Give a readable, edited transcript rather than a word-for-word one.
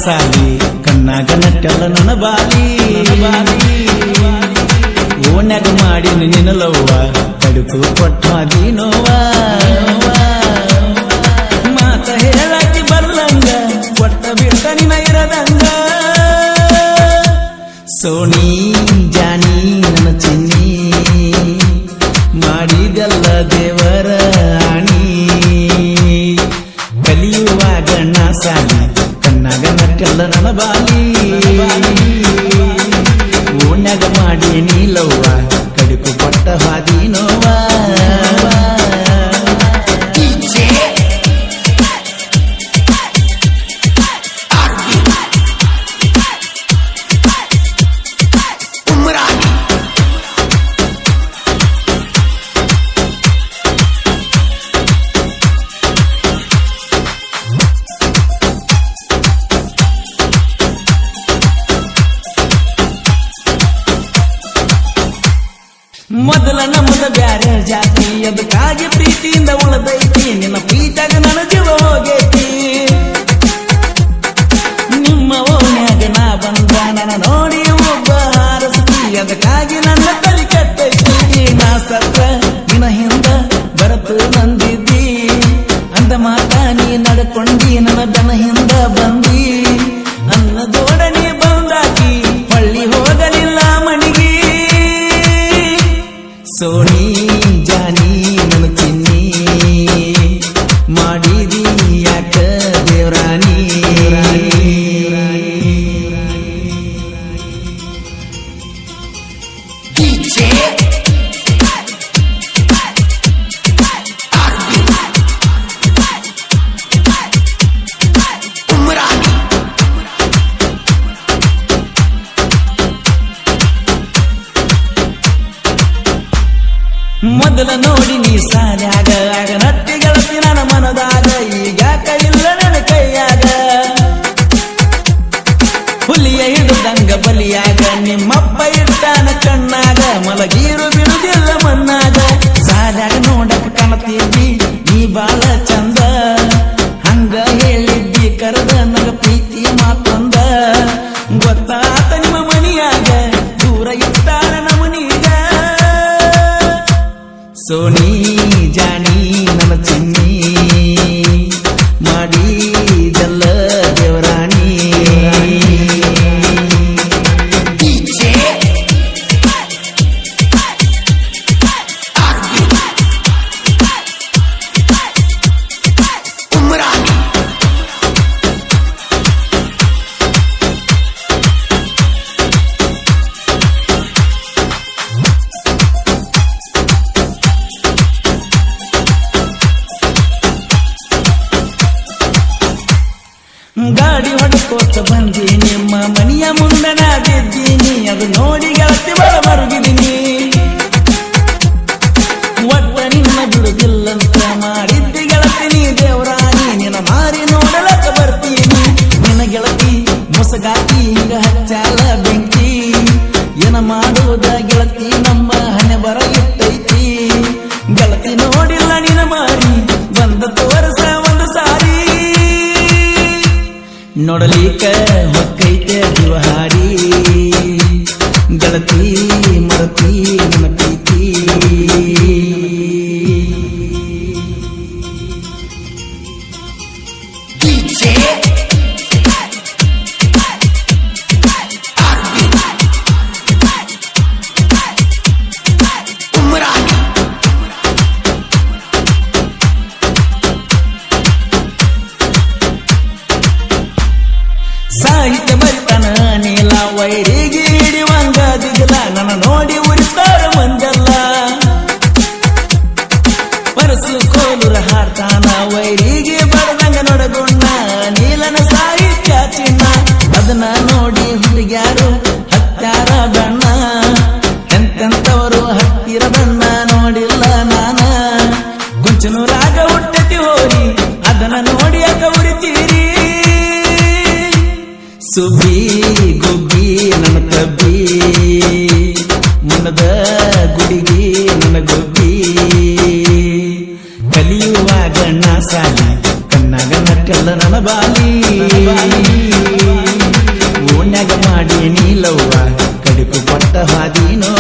ಸಾಲಿ ಕಣ್ಣಾಗ ನಟ್ಟಲ್ಲ ನನ್ನ ಬಾಲಿ ಓನ್ಯಾಗ ಮಾಡಿ ನಿನ್ನಲವ್ವ ಕಡುಕು ಕೊಟ್ಟಾದಿ ನೋವ ಮಾತ ಹೇಳಾಕಿ ಬರ್ಲಂಗ ಕೊಟ್ಟ ಬಿಟ್ಟ ನಿನ ಇರದಂಗ ಸೋಣಿ ಜಾನಿ ನನ್ನ ಚಿನ್ನಿ ಮಾಡಿದಲ್ಲ ದೇವರ ಆಣಿ ಕಲಿಯುವಾಗ ನಾ ಸಾಲಿ ಕಣ್ಣಾಗ ನಟ್ಟಲ್ಲ ನನ್ನ ಬಾಲಿ ಓನ್ಯಾಗ ಮಾಡಿ ನೀಲವ್ವ ಕಡುಕು ಕೊಟ್ಟ ಹಾದಿ ನೋವಾ ಮೊದಲ ನಮ್ಮದ ಬ್ಯಾರೆ ಜಾತಿ ಅದಕ್ಕಾಗಿ ಪ್ರೀತಿಯಿಂದ ಉಳದೈತಿ ನಿನ್ನ ಪ್ರೀತಾಗ ನನ್ನ ಜೀವ ಹೋಗೈತಿ ನಿಮ್ಮ ಓಣ್ಯಾಗ ನಾ ಬಂದ ನನ್ನ ನೋಡಿ ಒಬ್ಬ ಹಾರಸ್ತಿ ಅದಕ್ಕಾಗಿ ನನ್ನ ತಲೆ ಕಟ್ಟೈತಿ ನಾ ಸತ್ರ ನಿನ್ನ ಹಿಂದ ಬರತು ನಂದಿದ್ದಿ ಅಂದ ಮಾತ ನೀ ನಡ್ಕೊಂಡಿ ನನ್ನ ದನ ಹಿಂದ ಬಂದಿ ನನ್ನ ಜೋಡಣೆ ಬಂದಾಕಿ ಹೊಳ್ಳಿ ಹೋಗಲಿಲ್ಲ ಮಣಿಗಿ ಸೋಣಿ ಜಾನಿ ನನ್ನ ಚಿನ್ನಿ ಮಾಡಿದಿ ಯಾಕ ದೇವ್ರಾನಿ ಮೊದಲ ನೋಡಿ ನೀ ಸಾನ್ಯಾಗ ಆಗ ನಟ್ಟಿ ಗೆಳತಿ ನನ್ನ ಮನದಾಗ ಈಗ ಕೈಯಿಲ್ಲ ನನ್ನ ಕೈಯಾಗ ಹುಲಿಯ ಹಿಡಿದಂಗ ಬಲಿಯಾಗ ನಿಮ್ಮಪ್ಪ ಇಟ್ಟಾನ ಕಣ್ಣಾಗ ಮಲಗೀರು ಬಿಡುದಿಲ್ಲ ಮಣ್ಣಾಗ ಸಾನ್ಯಾಗ ನೋಡಕ್ ಕಾಣತಿದ್ದಿ ನೀ ಬಾಳ ಚಂದ ಹಂಗ ಹೇಳಿದ್ದಿ ಕರೆದ ನಗ ಪ್ರೀತಿ ಮಾತೊಂದ ಗೊತ್ತಾತ ನಿಮ್ಮ ಮನಿಯಾಗ ದೂರ ಇಟ್ಟಾರ ನಮನೀಗ ಸೋಣಿ ಜಾನಿ ನನ್ನ ಚಿನ್ನಿ ಮಾಡಿದಲ್ಲ ದೇವರಾಣಿ ಗಾಡಿ ಹೊಡ್ಕೋತ ಬಂದಿ ನಿಮ್ಮ ಮನೆಯ ಮುಂದೆ ನಾ ಬಿದ್ದೀನಿ ಅದು ನೋಡಿ ಗೆಳತಿ ಬರ ಮರುಗಿದ್ದೀನಿ ಒಟ್ಟ ನಿನ್ನ ಬಿಡುದಿಲ್ಲಂತ ಮಾಡಿದ್ದಿ ಗೆಳತಿ ನೀ ದೇವರಾಣಿ ನಿನ್ನ ಮಾರಿ ನೋಡಲಕ್ಕ ಬರ್ತೀನಿ ನಿನ್ನ ಗೆಳತಿ ಮುಸಗಾತಿ ಹಿಂಗ ಹಚ್ಚಾಲ ಬೆಂಕಿ ಏನ ಮಾಡುವುದ ಗೆಳತಿ ನಮ್ಮ ಹಣೆ ಬರ ಇಟ್ಟೈತಿ ಗೆಳತಿ ನೋಡಿಲ್ಲ ನಿನ್ನ ಮಾರಿ ಬಂದ ತೋರಸ ಒಂದು ಸಾರಿ ನೋಡಲಿಕ ಹೊಕ್ಕೈತೆ ಜೀವಹಾರಿ ಗೆಳತಿ ಮರತಿ ನನ್ನ ಪ್ರೀತಿ ಸಾಹಿತ್ಯ ಬರಿತನ ನೀಲ ವೈರಿಗೆ ಹಿಡಿವಂಗ ದಿಗಲ ನನ್ನ ನೋಡಿ ಉರಿತಾರ ಮಂದಲ್ಲ ಪರಸು ಕೋಲುರ ಹಾಡ್ತಾನ ವೈರಿಗೆ ಬರದಂಗ ನೋಡಗೊಂಡ ನೀಲನ ಸಾಹಿತ್ಯ ಚಿನ್ನ ಅದನ್ನ ನೋಡಿ ಹುಡುಗ್ಯಾರು ಹತ್ತಾರ ಬಣ್ಣ ಎಂತೆಂತವರು ಹತ್ತಿರ ಬಣ್ಣ ನೋಡಿಲ್ಲ ನಾನ ಗುಂಚನು ರಾಗ ಹುಟ್ಟತಿ ಹೋರಿ ಅದನ್ನ ನೋಡಿ ಅಕ ಉರಿತೀರಿ ಸುಬ್ಬಿ ಗುಬ್ಬಿ ನನ್ನ ತಬ್ಬಿ ಮನದ ಗುಡಿಗಿ ನನ್ನ ಗುಬ್ಬಿ ಕಲಿಯುವಾಗ ನಾ ಸಾಲಿ ಕಣ್ಣ ಮ್ಯಾಗ ನಟ್ಟೆಲ್ಲ ನನ್ನ ಬಾಲಿ ಓಣ್ಯಾಗ ಮಾಡಿ ನೀಲವ್ವ ಕಡಿಪು ಪಟ್ಟ ಹಾದಿನೋ